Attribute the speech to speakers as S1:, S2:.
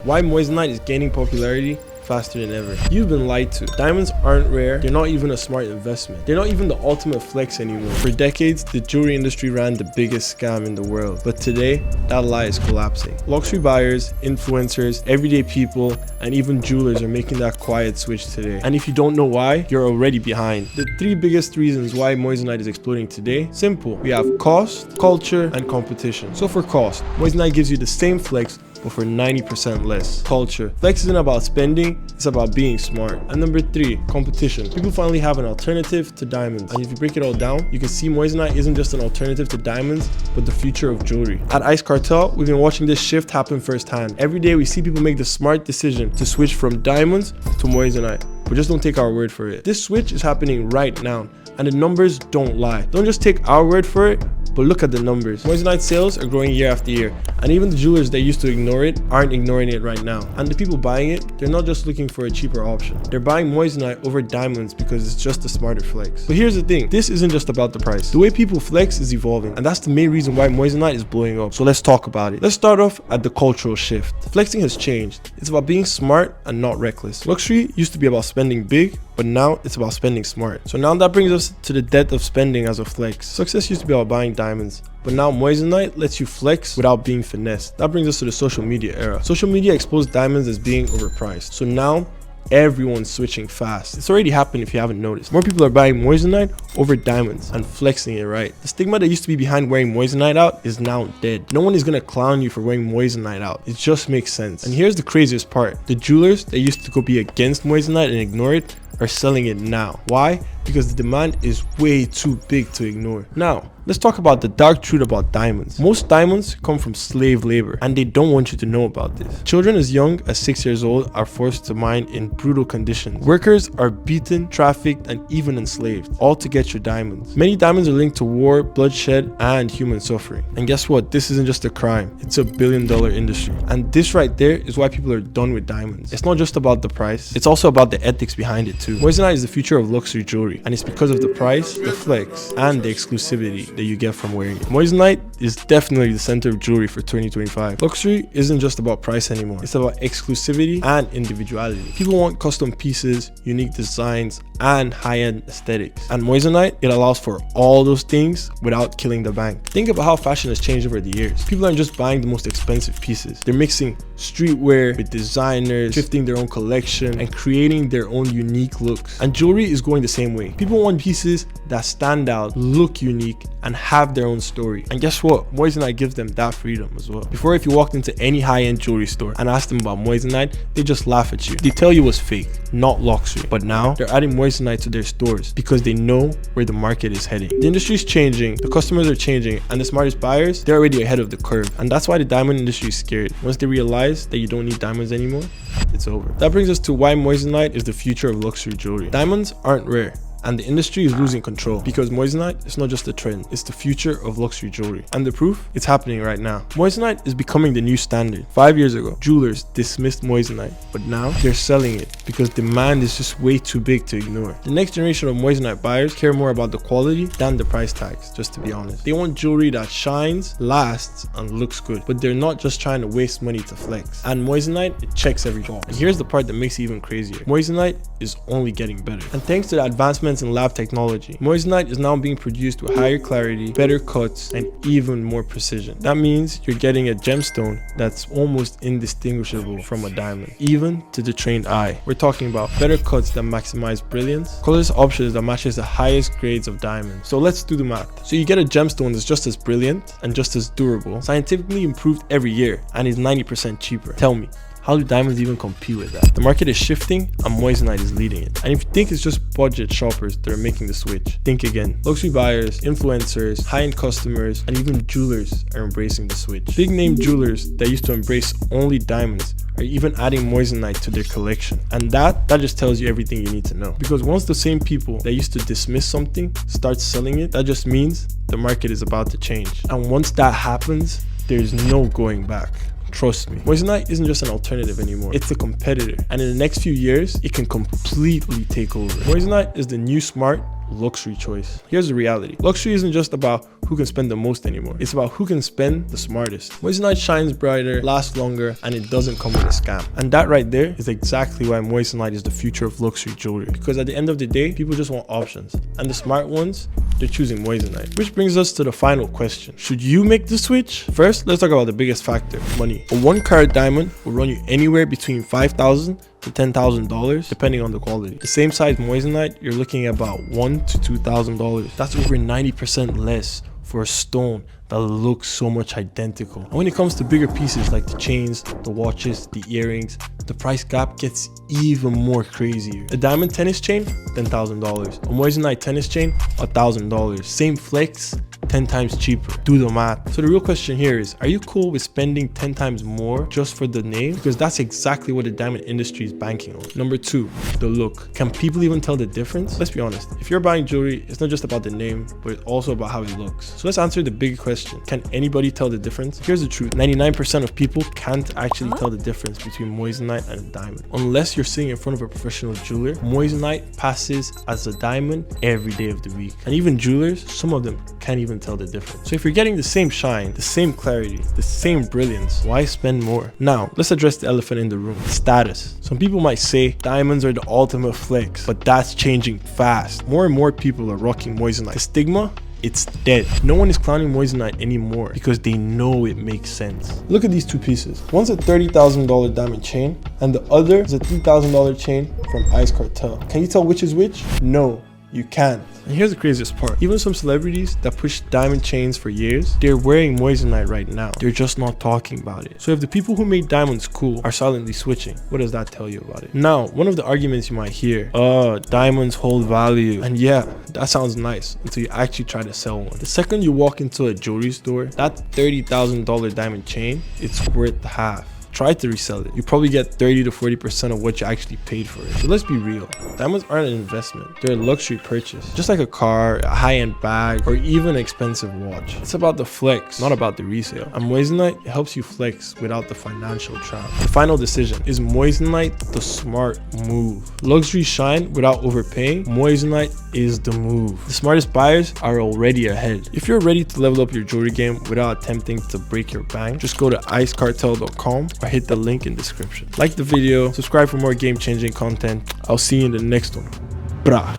S1: Why Moissanite is gaining popularity faster than ever. You've been lied to. Diamonds aren't rare. They're not even a smart investment. They're not even the ultimate flex anymore. For decades, the jewelry industry ran the biggest scam in the world. But today, that lie is collapsing. Luxury buyers, influencers, everyday people, and even jewelers are making that quiet switch today. And if you don't know why, you're already behind. The three biggest reasons why Moissanite is exploding today, simple. We have cost, culture, and competition. So for cost, Moissanite gives you the same flex but for 90% less. Culture. Flex isn't about spending, it's about being smart. And number 3, competition. People finally have an alternative to diamonds. And if you break it all down, you can see Moissanite isn't just an alternative to diamonds, but the future of jewelry. At IceCartel, we've been watching this shift happen firsthand. Every day we see people make the smart decision to switch from diamonds to Moissanite. But just don't take our word for it. This switch is happening right now, and the numbers don't lie. Don't just take our word for it, but look at the numbers. Moissanite sales are growing year after year, and even the jewelers that used to ignore it aren't ignoring it right now. And the people buying it, they're not just looking for a cheaper option. They're buying Moissanite over diamonds because it's just a smarter flex. But here's the thing, this isn't just about the price. The way people flex is evolving, and that's the main reason why Moissanite is blowing up. So let's talk about it. Let's start off at the cultural shift. Flexing has changed. It's about being smart and not reckless. Luxury used to be about spending big, but now it's about spending smart. So now that brings us to the depth of spending as a flex. Success used to be about buying diamonds, but now Moissanite lets you flex without being finessed. That brings us to the social media era. Social media exposed diamonds as being overpriced. So now everyone's switching fast. It's already happened if you haven't noticed. More people are buying Moissanite over diamonds and flexing it right. The stigma that used to be behind wearing Moissanite out is now dead. No one is gonna clown you for wearing Moissanite out. It just makes sense. And here's the craziest part. The jewelers that used to go be against Moissanite and ignore it are selling it now. Why? Because the demand is way too big to ignore. Now, let's talk about the dark truth about diamonds. Most diamonds come from slave labor, and they don't want you to know about this. Children as young as 6 years old are forced to mine in brutal conditions. Workers are beaten, trafficked, and even enslaved, all to get your diamonds. Many diamonds are linked to war, bloodshed, and human suffering. And guess what? This isn't just a crime. It's a billion-dollar industry. And this right there is why people are done with diamonds. It's not just about the price. It's also about the ethics behind it too. Moissanite is the future of luxury jewelry, and it's because of the price, the flex, and the exclusivity that you get from wearing it. Moissanite is definitely the center of jewelry for 2025. Luxury isn't just about price anymore. It's about exclusivity and individuality. People want custom pieces, unique designs, and high-end aesthetics. And Moissanite, it allows for all those things without killing the bank. Think about how fashion has changed over the years. People aren't just buying the most expensive pieces. They're mixing streetwear with designers, shifting their own collection, and creating their own unique looks. And jewelry is going the same way. People want pieces that stand out, look unique, and have their own story. And guess what? Moissanite gives them that freedom as well. Before, if you walked into any high-end jewelry store and asked them about Moissanite, they just laugh at you. They tell you it was fake, not luxury. But now, they're adding Moissanite to their stores because they know where the market is heading. The industry is changing, the customers are changing, and the smartest buyers, they're already ahead of the curve. And that's why the diamond industry is scared. Once they realize that you don't need diamonds anymore, it's over. That brings us to why Moissanite is the future of luxury jewelry. Diamonds aren't rare, and the industry is losing control because Moissanite is not just a trend, it's the future of luxury jewelry. And the proof? It's happening right now. Moissanite is becoming the new standard. 5 years ago, jewelers dismissed Moissanite, but now they're selling it because demand is just way too big to ignore. The next generation of Moissanite buyers care more about the quality than the price tags, just to be honest. They want jewelry that shines, lasts, and looks good, but they're not just trying to waste money to flex. And Moissanite, it checks every box. And here's the part that makes it even crazier. Moissanite is only getting better. And thanks to the advancements in lab technology, Moissanite is now being produced with higher clarity, better cuts, and even more precision. That means you're getting a gemstone that's almost indistinguishable from a diamond, even to the trained eye. We're talking about better cuts that maximize brilliance, colorless options that matches the highest grades of diamonds. So let's do the math. So you get a gemstone that's just as brilliant and just as durable, scientifically improved every year, and is 90% cheaper. Tell me, how do diamonds even compete with that? The market is shifting and Moissanite is leading it. And if you think it's just budget shoppers that are making the switch, think again. Luxury buyers, influencers, high-end customers, and even jewelers are embracing the switch. Big name jewelers that used to embrace only diamonds are even adding Moissanite to their collection. And that just tells you everything you need to know. Because once the same people that used to dismiss something start selling it, that just means the market is about to change. And once that happens, there's no going back. Trust me, Moissanite isn't just an alternative anymore, it's a competitor, and in the next few years, it can completely take over. Moissanite is the new smart luxury choice. Here's the reality. Luxury isn't just about who can spend the most anymore. It's about who can spend the smartest. Moissanite shines brighter, lasts longer, and it doesn't come with a scam. And that right there is exactly why Moissanite is the future of luxury jewelry. Because at the end of the day, people just want options. And the smart ones, they're choosing Moissanite. Which brings us to the final question. Should you make the switch? First, let's talk about the biggest factor, money. A 1-carat diamond will run you anywhere between $5,000 to $10,000 depending on the quality. The same size Moissanite, you're looking at about $1,000 to $2,000. That's over 90% less for a stone that looks so much identical. And when it comes to bigger pieces like the chains, the watches, the earrings, the price gap gets even more crazier. A diamond tennis chain, $10,000. A Moissanite tennis chain, $1,000. Same flex, 10 times cheaper. Do the math. So the real question here is, are you cool with spending 10 times more just for the name? Because that's exactly what the diamond industry is banking on. Number 2, the look. Can people even tell the difference? Let's be honest. If you're buying jewelry, it's not just about the name, but it's also about how it looks. So let's answer the big question. Can anybody tell the difference? Here's the truth. 99% of people can't actually tell the difference between Moissanite and a diamond. Unless you're sitting in front of a professional jeweler, Moissanite passes as a diamond every day of the week. And even jewelers, some of them can't even tell the difference. So if you're getting the same shine, the same clarity, the same brilliance, why spend more? Now, let's address the elephant in the room, status. Some people might say diamonds are the ultimate flex, but that's changing fast. More and more people are rocking Moissanite. The stigma, it's dead. No one is clowning Moissanite anymore because they know it makes sense. Look at these two pieces. One's a $30,000 diamond chain and the other is a $3,000 chain from IceCartel. Can you tell which is which? No, you can't. And here's the craziest part. Even some celebrities that push diamond chains for years, they're wearing Moissanite right now. They're just not talking about it. So if the people who made diamonds cool are silently switching, what does that tell you about it? Now, one of the arguments you might hear, diamonds hold value. And yeah, that sounds nice until you actually try to sell one. The second you walk into a jewelry store, that $30,000 diamond chain, it's worth half. Try to resell it. You probably get 30 to 40% of what you actually paid for it. So let's be real. Diamonds aren't an investment. They're a luxury purchase. Just like a car, a high-end bag, or even an expensive watch. It's about the flex, not about the resale. And Moissanite helps you flex without the financial trap. The final decision, is Moissanite the smart move? Luxury shine without overpaying? Moissanite is the move. The smartest buyers are already ahead. If you're ready to level up your jewelry game without attempting to break your bank, just go to IceCartel.com or hit the link in the description. Like the video, subscribe for more game-changing content. I'll see you in the next one. Brah.